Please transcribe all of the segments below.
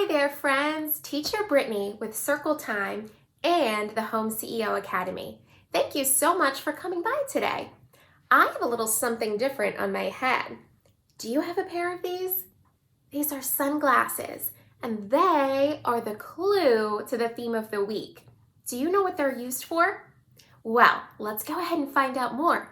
Hi there, friends. Teacher Brittany with Circle Time and the Home CEO Academy. Thank you so much for coming by today. I have a little something different on my head. Do you have a pair of these? These are sunglasses, and they are the clue to the theme of the week. Do you know what they're used for? Well, let's go ahead and find out more.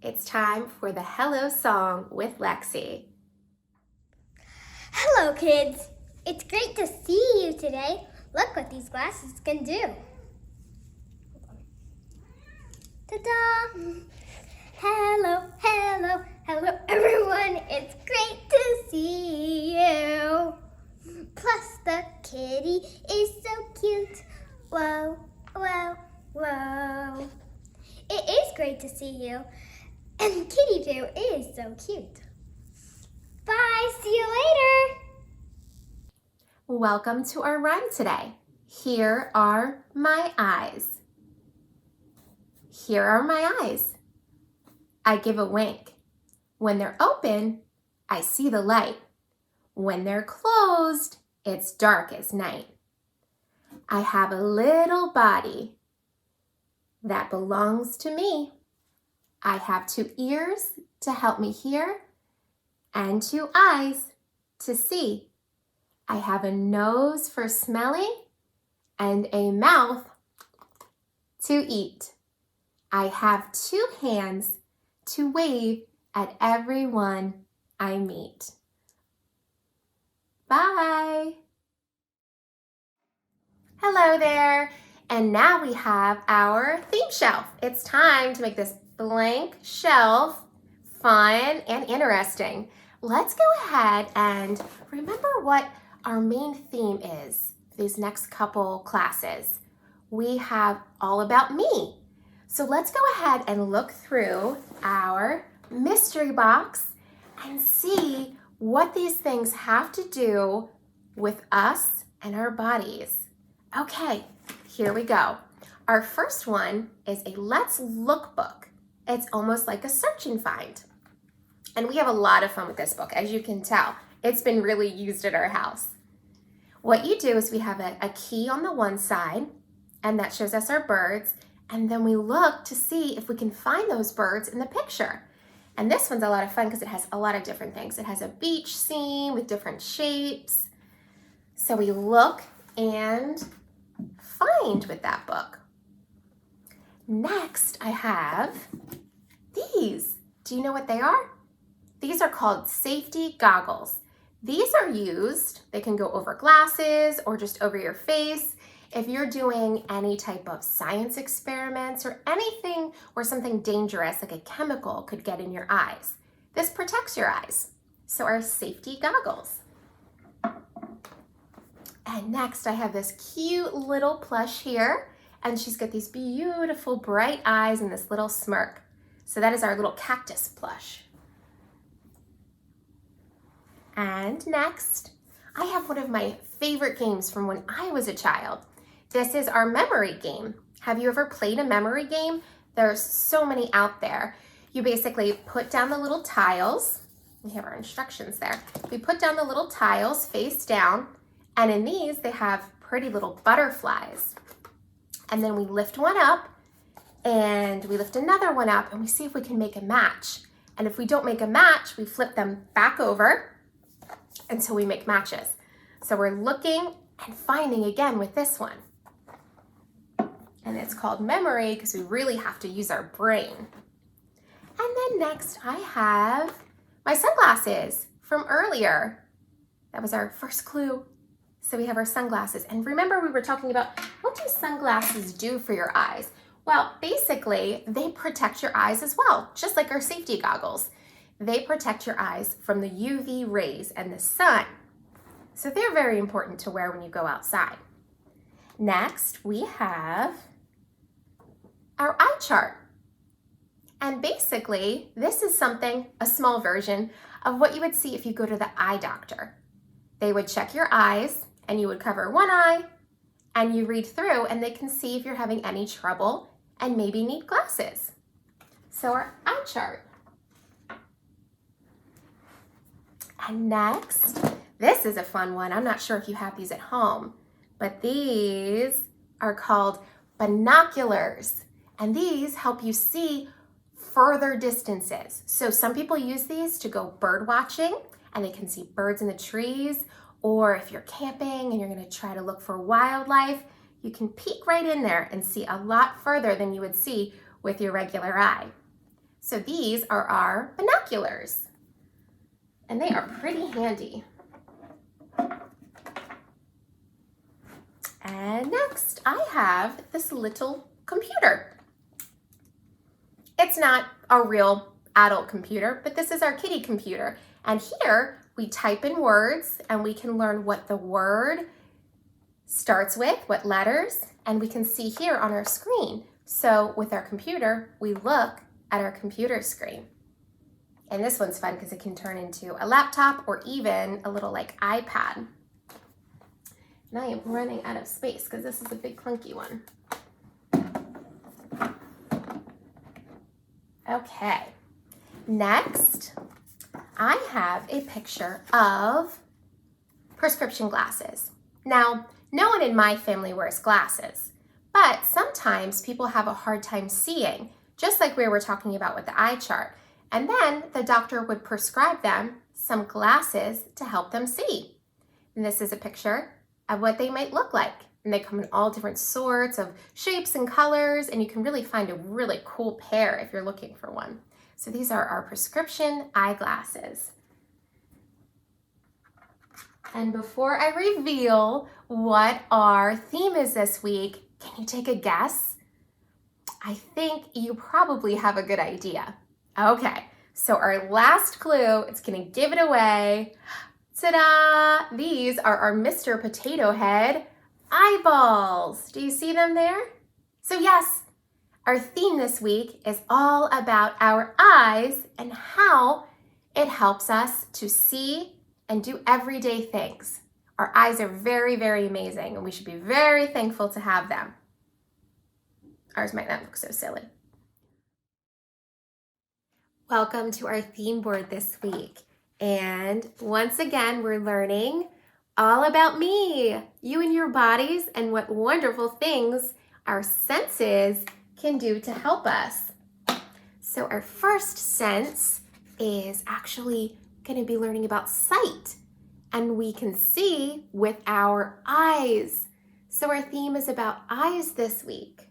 It's time for the Hello Song with Lexi. Hello, kids. It's great to see you today. Look what these glasses can do. Ta-da! Hello, hello, hello, everyone. It's great to see you. Plus, the kitty is so cute. Whoa, whoa, whoa. It is great to see you. And Kitty too is so cute. Bye, see you later. Welcome to our rhyme today. Here are my eyes. Here are my eyes. I give a wink. When they're open, I see the light. When they're closed, it's dark as night. I have a little body that belongs to me. I have 2 ears to help me hear and 2 eyes to see. I have a nose for smelling and a mouth to eat. I have 2 hands to wave at everyone I meet. Bye. Hello there. And now we have our theme shelf. It's time to make this blank shelf fun and interesting. Let's go ahead and remember what our main theme is these next couple classes. We have all about me. So let's go ahead and look through our mystery box and see what these things have to do with us and our bodies. Okay, here we go. Our first one is a Let's Look book. It's almost like a search and find. And we have a lot of fun with this book, as you can tell. It's been really used at our house. What you do is we have a key on the one side, and that shows us our birds, and then we look to see if we can find those birds in the picture. And this one's a lot of fun because it has a lot of different things. It has a beach scene with different shapes. So we look and find with that book. Next, I have these. Do you know what they are? These are called safety goggles. These are used, they can go over glasses or just over your face if you're doing any type of science experiments or anything where something dangerous like a chemical could get in your eyes. This protects your eyes. So our safety goggles. And next I have this cute little plush here, and she's got these beautiful bright eyes and this little smirk. So that is our little cactus plush. And next, I have one of my favorite games from when I was a child. This is our memory game. Have you ever played a memory game? There's so many out there. You basically put down the little tiles. We have our instructions there. We put down the little tiles face down, and in these, they have pretty little butterflies. And then we lift one up, and we lift another one up, and we see if we can make a match. And if we don't make a match, we flip them back over until we make matches. So we're looking and finding again with this one. And it's called memory because we really have to use our brain. And then next I have my sunglasses from earlier. That was our first clue. So we have our sunglasses. And remember we were talking about what do sunglasses do for your eyes? Well, basically they protect your eyes as well, just like our safety goggles. They protect your eyes from the UV rays and the sun. So they're very important to wear when you go outside. Next, we have our eye chart. And basically, this is something, a small version of what you would see if you go to the eye doctor. They would check your eyes and you would cover one eye and you read through and they can see if you're having any trouble and maybe need glasses. So our eye chart. And next, this is a fun one. I'm not sure if you have these at home, but these are called binoculars. And these help you see further distances. So some people use these to go bird watching and they can see birds in the trees, or if you're camping and you're going to try to look for wildlife, you can peek right in there and see a lot further than you would see with your regular eye. So these are our binoculars, and they are pretty handy. And next, I have this little computer. It's not a real adult computer, but this is our kitty computer. And here we type in words and we can learn what the word starts with, what letters, and we can see here on our screen. So with our computer, we look at our computer screen. And this one's fun because it can turn into a laptop or even a little like iPad. And I am running out of space because this is a big clunky one. Okay, next I have a picture of prescription glasses. Now, no one in my family wears glasses, but sometimes people have a hard time seeing, just like we were talking about with the eye chart. And then the doctor would prescribe them some glasses to help them see. And this is a picture of what they might look like. And they come in all different sorts of shapes and colors, and you can really find a really cool pair if you're looking for one. So these are our prescription eyeglasses. And before I reveal what our theme is this week, can you take a guess? I think you probably have a good idea. Okay, so our last clue, it's gonna give it away. Ta-da! These are our Mr. Potato Head eyeballs. Do you see them there? So yes, our theme this week is all about our eyes and how it helps us to see and do everyday things. Our eyes are very, very amazing, and we should be very thankful to have them. Ours might not look so silly. Welcome to our theme board this week. And once again, we're learning all about me, you and your bodies, and what wonderful things our senses can do to help us. So our first sense is actually going to be learning about sight, and we can see with our eyes. So our theme is about eyes this week.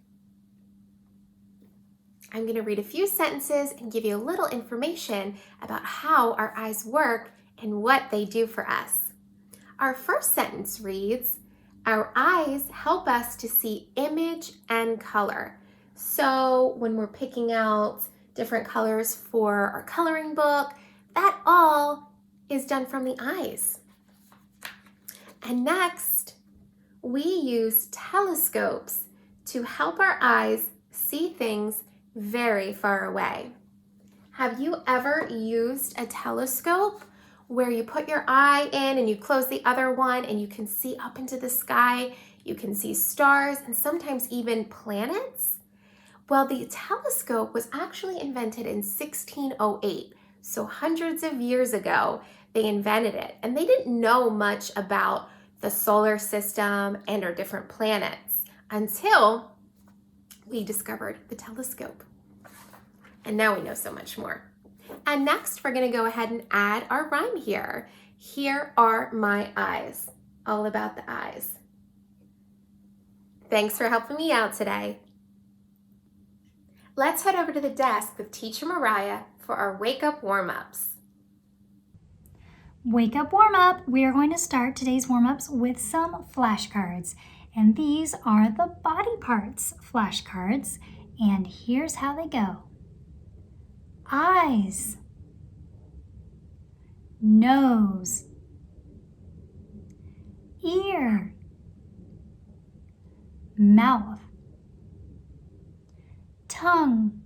I'm going to read a few sentences and give you a little information about how our eyes work and what they do for us. Our first sentence reads, our eyes help us to see image and color. So when we're picking out different colors for our coloring book, that all is done from the eyes. And next, we use telescopes to help our eyes see things very far away. Have you ever used a telescope where you put your eye in and you close the other one and you can see up into the sky, you can see stars and sometimes even planets? Well, the telescope was actually invented in 1608, so hundreds of years ago they invented it, and they didn't know much about the solar system and our different planets until we discovered the telescope. And now we know so much more. And next, we're going to go ahead and add our rhyme here. Here are my eyes. All about the eyes. Thanks for helping me out today. Let's head over to the desk with Teacher Mariah for our Wake Up Warm-Ups. Wake Up Warm-Up. We are going to start today's warm-ups with some flashcards. And these are the body parts flashcards. And here's how they go. Eyes, nose, ear, mouth, tongue,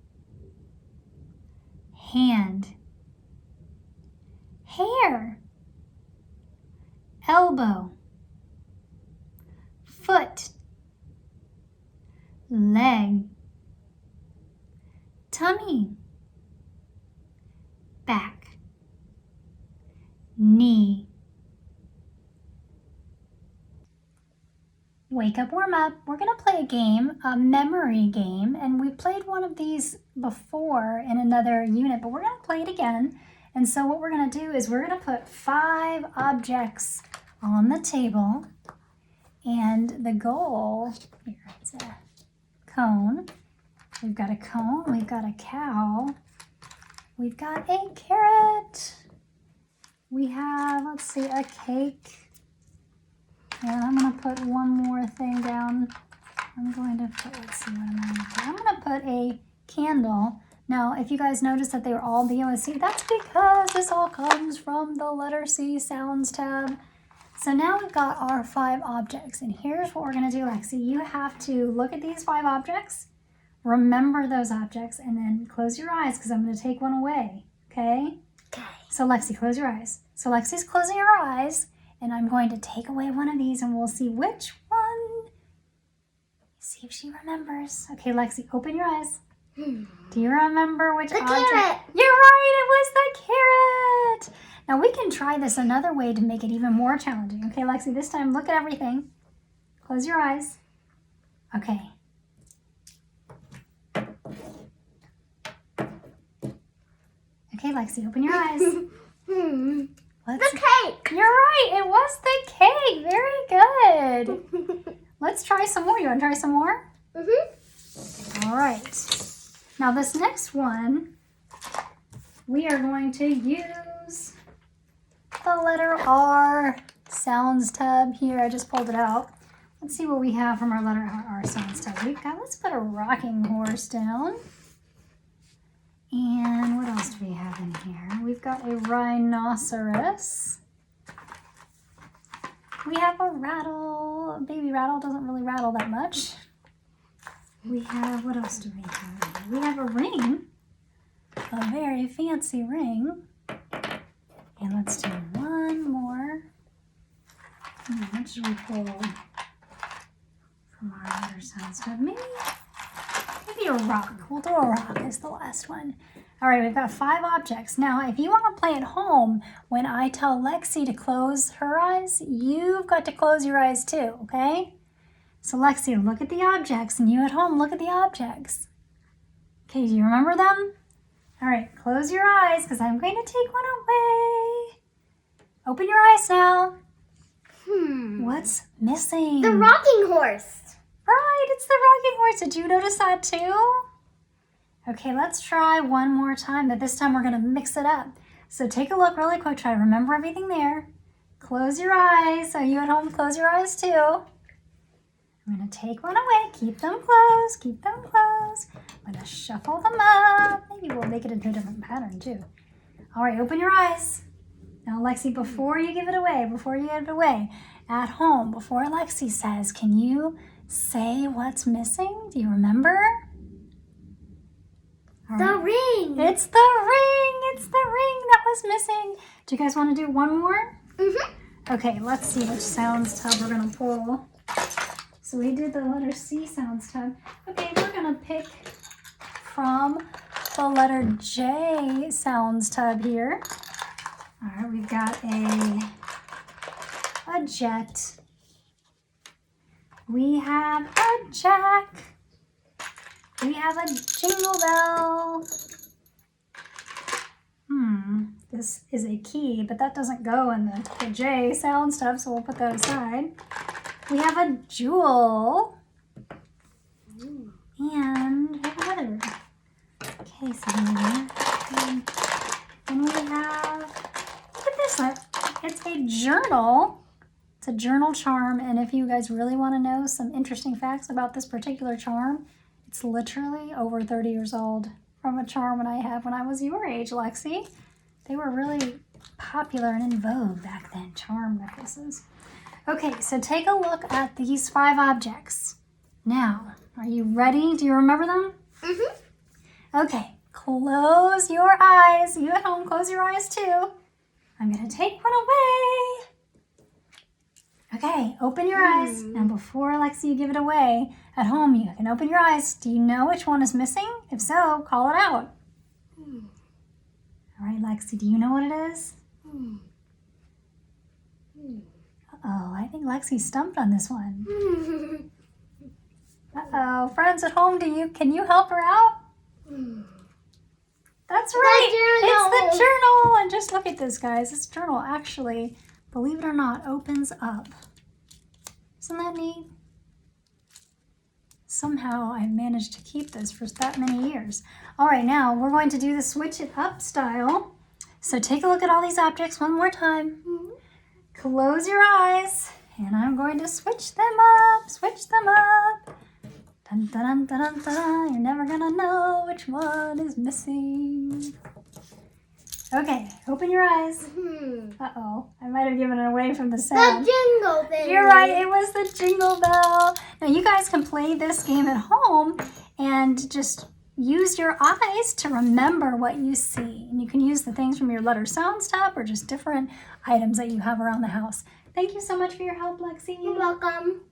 hand, hair, elbow, foot, leg, tummy, back, knee. Wake up, warm up. We're going to play a game, a memory game, and we played one of these before in another unit, but we're going to play it again. And so what we're going to do is we're going to put 5 objects on the table, and the goal, here it's a cone. We've got a cone, we've got a cow, we've got a carrot, we have, let's see, a cake. And I'm going to put one more thing down. I'm going to put, let's see what I'm going to do. I'm going to put a candle. Now, if you guys notice that they were all B-O-C, that's because this all comes from the letter C sounds tab. So now we've got our 5 objects. And here's what we're going to do, Lexi. You have to look at these 5 objects, remember those objects, and then close your eyes because I'm going to take one away. Okay? Okay. So Lexi, close your eyes. So Lexi's closing her eyes. And I'm going to take away one of these and we'll see which one. See if she remembers. Okay, Lexi, open your eyes. Do you remember which object? Carrot. You're right, it was the carrot. Now we can try this another way to make it even more challenging. Okay, Lexi, this time look at everything. Close your eyes. Okay. Okay, Lexi, open your eyes. The cake. You're right. It was the cake. Very good. Let's try some more. You want to try some more? Mm-hmm. All right. Now this next one, we are going to use the letter R sounds tab here. I just pulled it out. Let's see what we have from our letter R sounds tab. Let's put a rocking horse down. And what else do we have in here? We've got a rhinoceros. We have a rattle. A baby rattle doesn't really rattle that much. We have, what else do we have? We have a ring. A very fancy ring. And let's do one more. What should we pull from our other sounds tab? Maybe a rock. We'll do a rock as the last one. All right, we've got 5 objects. Now, if you want to play at home, when I tell Lexi to close her eyes, you've got to close your eyes too, okay? So Lexi, look at the objects, and you at home, look at the objects. Okay, do you remember them? All right, close your eyes, because I'm going to take one away. Open your eyes now. What's missing? The rocking horse. Right, it's the rocking horse. Did you notice that too? Okay, let's try one more time, but this time we're going to mix it up. So take a look really quick. Try to remember everything there. Close your eyes. So you at home, close your eyes too. I'm going to take one away. Keep them closed. Keep them closed. I'm going to shuffle them up. Maybe we'll make it into a different pattern too. All right, open your eyes. Now, Lexi, before you give it away, at home, before Lexi says, can you say what's missing? Do you remember? All The right. ring. It's the ring. It's the ring that was missing. Do you guys want to do one more? Mm-hmm. Okay, let's see which sounds tab we're going to pull. So we did the letter C sounds tab. Okay, we're going to pick from the letter J sounds tab here. All right, we've got a jet. We have a jack. We have a jingle bell. This is a key, but that doesn't go in the J sound stuff, so we'll put that aside. We have a jewel. And we have another case in here. And we have, look at this one. It's a journal. It's a journal charm, and if you guys really want to know some interesting facts about this particular charm, it's literally over 30 years old from a charm when I was your age, Lexi. They were really popular and in vogue back then, charm necklaces. Okay, so take a look at these 5 objects. Now, are you ready? Do you remember them? Mm-hmm. Okay, close your eyes. You at home, close your eyes too. I'm going to take one away. Okay, open your eyes. Now before, Alexi, you give it away, at home you can open your eyes. Do you know which one is missing? If so, call it out. All right, Lexi, do you know what it is? Uh-oh, I think Lexi's stumped on this one. Uh-oh, friends at home, can you help her out? That's right, it's the journal. And just look at this, guys. This journal actually, believe it or not, opens up. Isn't that neat? Somehow I managed to keep this for that many years. All right, now we're going to do the switch it up style. So take a look at all these objects one more time. Close your eyes, and I'm going to switch them up, Dun, dun, dun, dun, dun. You're never gonna know which one is missing. Okay, open your eyes. Uh-oh, I might have given it away from the sound. The jingle bell. You're right, it was the jingle bell. Now you guys can play this game at home and just use your eyes to remember what you see. And you can use the things from your letter sound step or just different items that you have around the house. Thank you so much for your help, Lexi. You're welcome.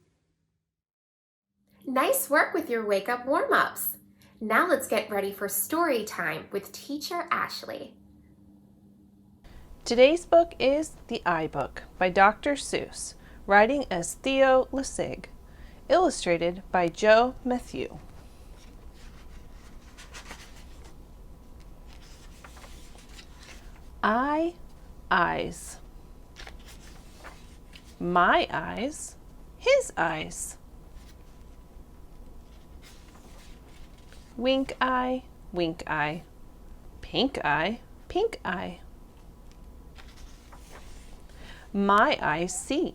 Nice work with your wake-up warm-ups. Now let's get ready for story time with Teacher Ashley. Today's book is The iBook by Dr. Seuss, writing as Theo Lesig, illustrated by Joe Matthew. Eyes. My eyes, his eyes. Wink eye, pink eye, pink eye. My eyes see,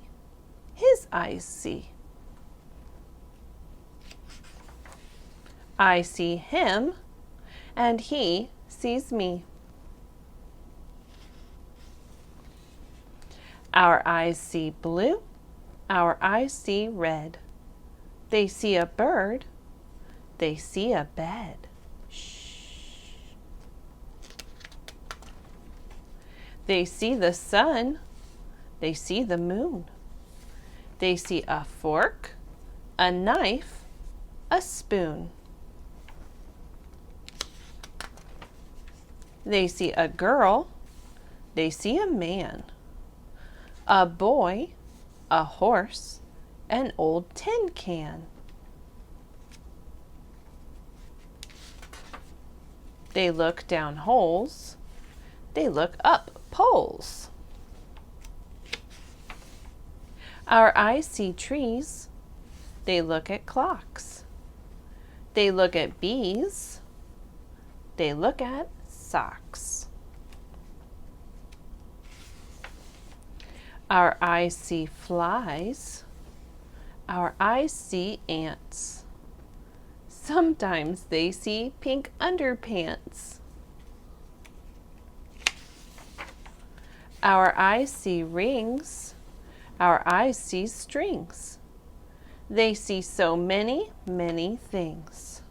his eyes see. I see him, and he sees me. Our eyes see blue, our eyes see red. They see a bird, they see a bed. Shh. They see the sun, they see the moon. They see a fork, a knife, a spoon. They see a girl, they see a man, a boy, a horse, an old tin can. They look down holes, they look up poles. Our eyes see trees, they look at clocks. They look at bees, they look at socks. Our eyes see flies, our eyes see ants. Sometimes they see pink underpants. Our eyes see rings, our eyes see strings. They see so many, many things.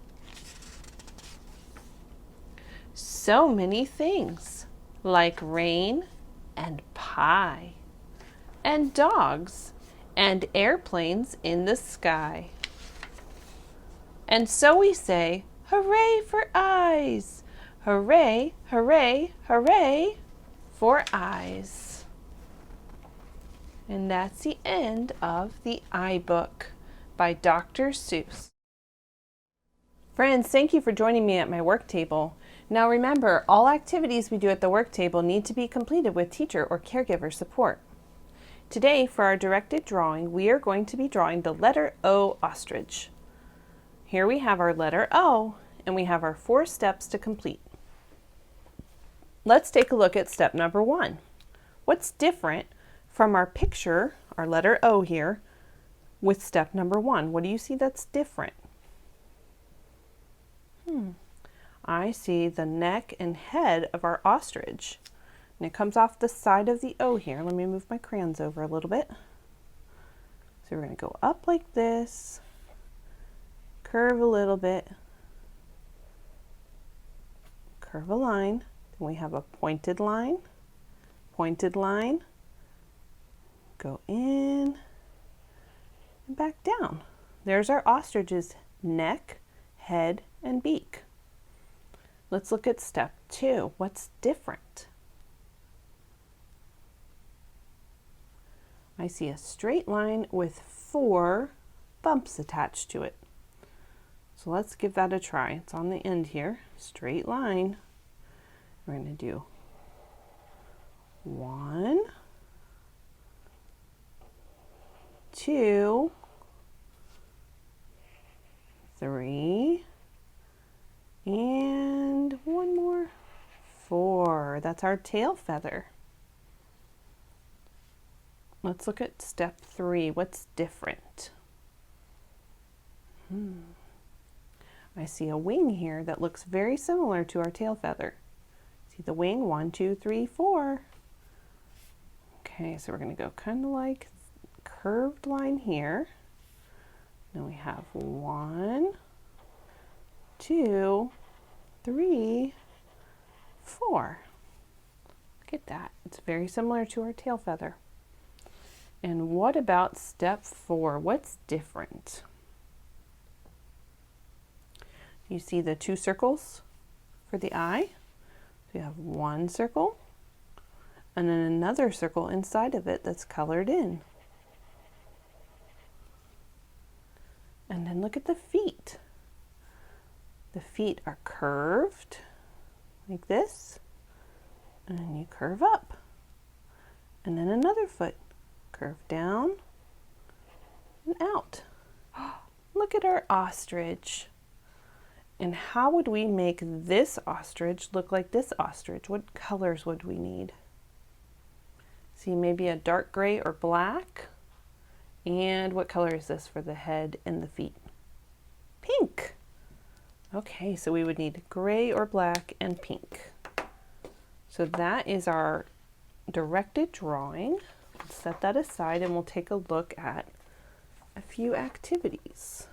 So many things, like rain and pie, and dogs and airplanes in the sky. And so we say, hooray for eyes! Hooray, hooray, hooray for eyes! And that's the end of The iBook by Dr. Seuss. Friends, thank you for joining me at my work table. Now remember, all activities we do at the work table need to be completed with teacher or caregiver support. Today, for our directed drawing, we are going to be drawing the letter O ostrich. Here we have our letter O, and we have our 4 steps to complete. Let's take a look at step number 1. What's different from our picture, our letter O here, with step number 1? What do you see that's different? I see the neck and head of our ostrich. And it comes off the side of the O here. Let me move my crayons over a little bit. So we're going to go up like this, curve a little bit, curve a line, then we have a pointed line, pointed line, go in, and back down. There's our ostrich's neck, head, and beak. Let's look at step 2. What's different? I see a straight line with 4 bumps attached to it. So let's give that a try. It's on the end here. Straight line. We're going to do 1, 2, 3, and one more, 4. That's our tail feather. Let's look at step 3. What's different? I see a wing here that looks very similar to our tail feather. See the wing? 1, 2, 3, 4. Okay, so we're going to go kind of like curved line here. Then we have 1, 2, 3, 4. Look at that. It's very similar to our tail feather. And what about step 4? What's different? You see the 2 circles for the eye? So you have 1 circle and then another circle inside of it that's colored in. And then look at the feet. The feet are curved like this, and then you curve up. And then another foot, curve down and out. Look at our ostrich. And how would we make this ostrich look like this ostrich? What colors would we need? See, maybe a dark gray or black. And what color is this for the head and the feet? Pink. Okay, so we would need gray or black and pink. So that is our directed drawing. Let's set that aside and we'll take a look at a few activities.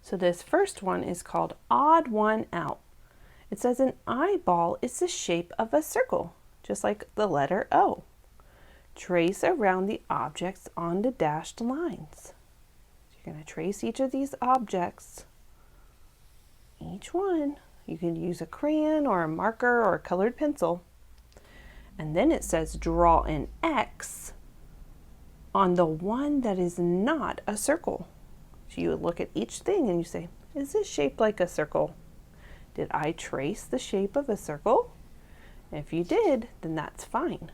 So this first one is called Odd One Out. It says an eyeball is the shape of a circle, just like the letter O. Trace around the objects on the dashed lines. So you're going to trace each of these objects. Each one. You can use a crayon or a marker or a colored pencil. And then it says draw an X on the one that is not a circle. So you would look at each thing and you say, is this shaped like a circle? Did I trace the shape of a circle? If you did, then that's fine.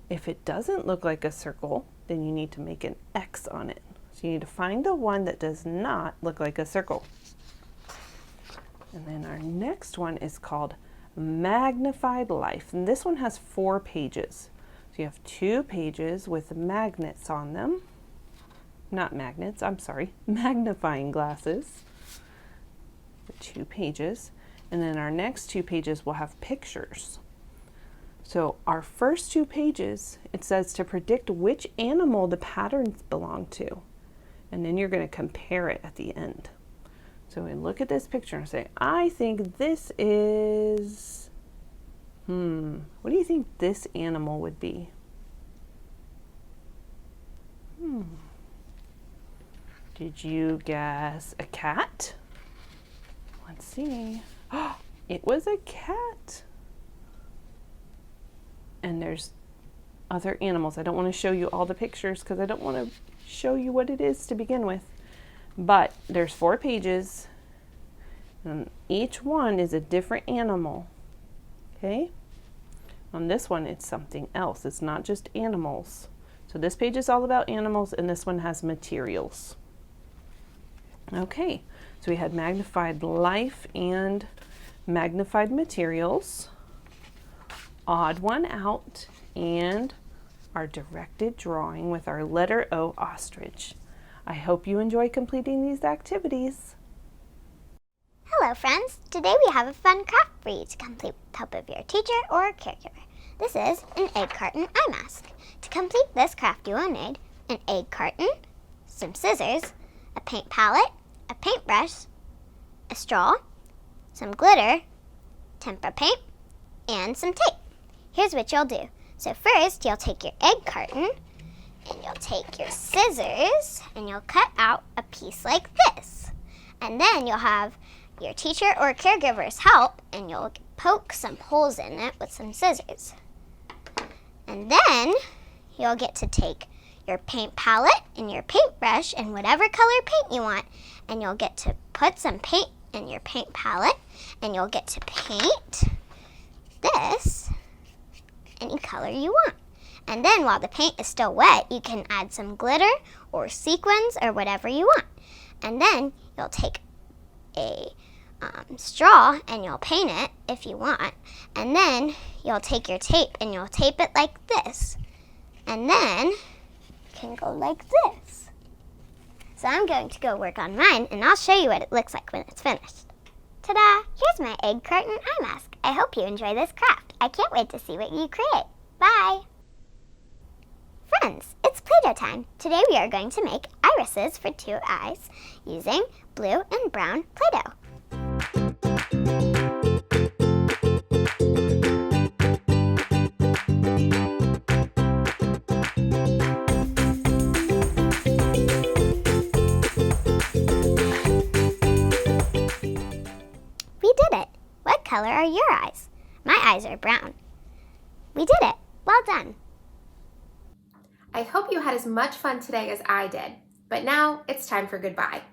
If it doesn't look like a circle, then you need to make an X on it. So you need to find the one that does not look like a circle. And then our next one is called Magnified Life. And this one has 4 pages. So you have 2 pages with magnets on them. Not magnets, I'm sorry, magnifying glasses. 2 pages. And then our next 2 pages will have pictures. So our first 2 pages, it says to predict which animal the patterns belong to. And then you're going to compare it at the end. So we look at this picture and say, I think this is, what do you think this animal would be? Did you guess a cat? Let's see. It was a cat. And there's other animals. I don't want to show you all the pictures because I don't want to show you what it is to begin with. But there's 4 pages, and each one is a different animal. Okay? On this one, it's something else. It's not just animals. So this page is all about animals, and this one has materials. Okay, so we had Magnified Life and Magnified Materials, Odd One Out, and our directed drawing with our letter O ostrich. I hope you enjoy completing these activities. Hello friends, today we have a fun craft for you to complete with the help of your teacher or caregiver. This is an egg carton eye mask. To complete this craft you will need an egg carton, some scissors, a paint palette, a paintbrush, a straw, some glitter, tempera paint, and some tape. Here's what you'll do. So first, you'll take your egg carton, and you'll take your scissors, and you'll cut out a piece like this. And then you'll have your teacher or caregiver's help, and you'll poke some holes in it with some scissors. And then you'll get to take your paint palette and your paintbrush and whatever color paint you want, and you'll get to put some paint in your paint palette, and you'll get to paint this any color you want. And then while the paint is still wet, you can add some glitter or sequins or whatever you want. And then you'll take a straw and you'll paint it if you want. And then you'll take your tape and you'll tape it like this. And then it can go like this. So I'm going to go work on mine, and I'll show you what it looks like when it's finished. Ta-da! Here's my egg carton eye mask. I hope you enjoy this craft. I can't wait to see what you create. Bye! Friends, it's Play-Doh time. Today we are going to make irises for 2 eyes using blue and brown Play-Doh. We did it! What color are your eyes? My eyes are brown. We did it! Well done! I hope you had as much fun today as I did, but now it's time for goodbye.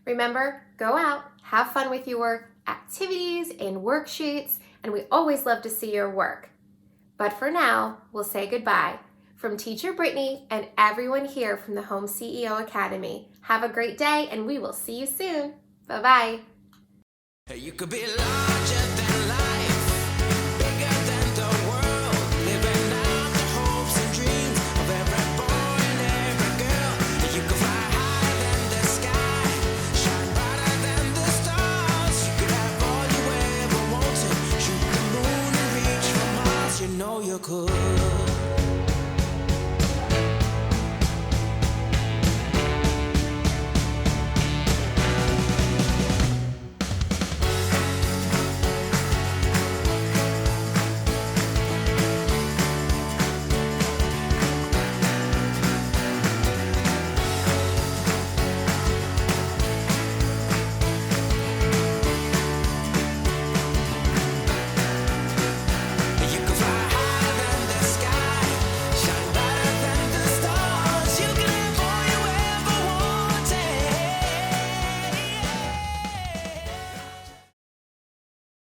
Remember, go out, have fun with your activities and worksheets, and we always love to see your work. But for now, we'll say goodbye. From Teacher Brittany and everyone here from the Home CEO Academy, have a great day, and we will see you soon. Bye-bye. You could be larger than life, bigger than the world, living out the hopes and dreams of every boy and every girl. You could fly higher than the sky, shine brighter than the stars. You could have all you ever wanted, shoot the moon and reach for Mars. You know you could.